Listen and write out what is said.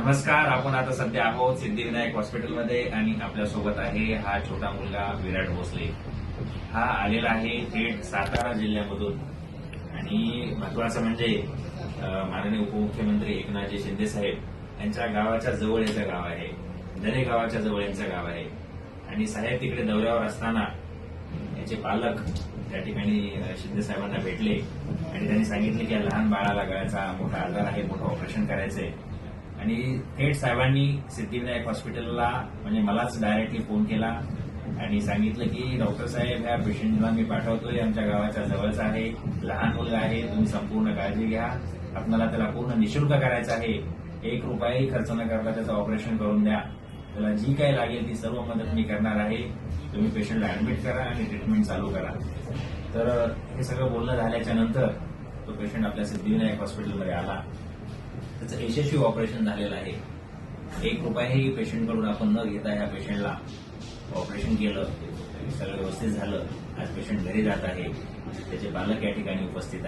नमस्कार. आपण आता सध्या आहोत सिद्धिविनायक हॉस्पिटलमध्ये आणि आपल्यासोबत आहे हा छोटा मुलगा विराट भोसले. हा आलेला आहे थेट सातारा जिल्ह्यामधून आणि महत्वाचं म्हणजे माननीय उपमुख्यमंत्री एकनाथजी शिंदे साहेब यांच्या गावाच्या जवळ याचं गाव आहे. दरे गावाच्या जवळ यांचं गाव आहे आणि साहेब तिकडे दौऱ्यावर असताना याचे पालक त्या ठिकाणी शिंदे साहेबांना भेटले आणि त्यांनी सांगितले की लहान बाळाला गळ्याचा मोठा आजार आहे, मोठं ऑपरेशन करायचंय. आणि थेट साहेबांनी सिद्धिविनायक हॉस्पिटलला म्हणजे मलाच डायरेक्टली फोन केला आणि सांगितलं की डॉक्टर साहेब ह्या पेशंटला मी पाठवतोय, आमच्या गावाच्या जवळचा आहे, लहान मुलगा आहे, तुम्ही संपूर्ण काळजी घ्या, आपल्याला त्याला पूर्ण निःशुल्क करायचं आहे, 1 रुपयाही खर्च न करता त्याचं ऑपरेशन करून द्या, त्याला जी काय लागेल ती सर्व मदत मी करणार आहे, तुम्ही पेशंटला ऍडमिट करा आणि ट्रीटमेंट चालू करा. तर हे सगळं बोलणं झाल्याच्या नंतर तो पेशंट आपल्या सिद्धिविनायक हॉस्पिटलमध्ये आला. त्याचं यशस्वी ऑपरेशन झालेलं आहे. 1 रुपयाही पेशंटकडून आपण न घेता ह्या पेशंटला ऑपरेशन केलं, सगळं व्यवस्थित झालं. आज पेशंट घरी जात आहे. त्याचे पालक या ठिकाणी उपस्थित आहेत.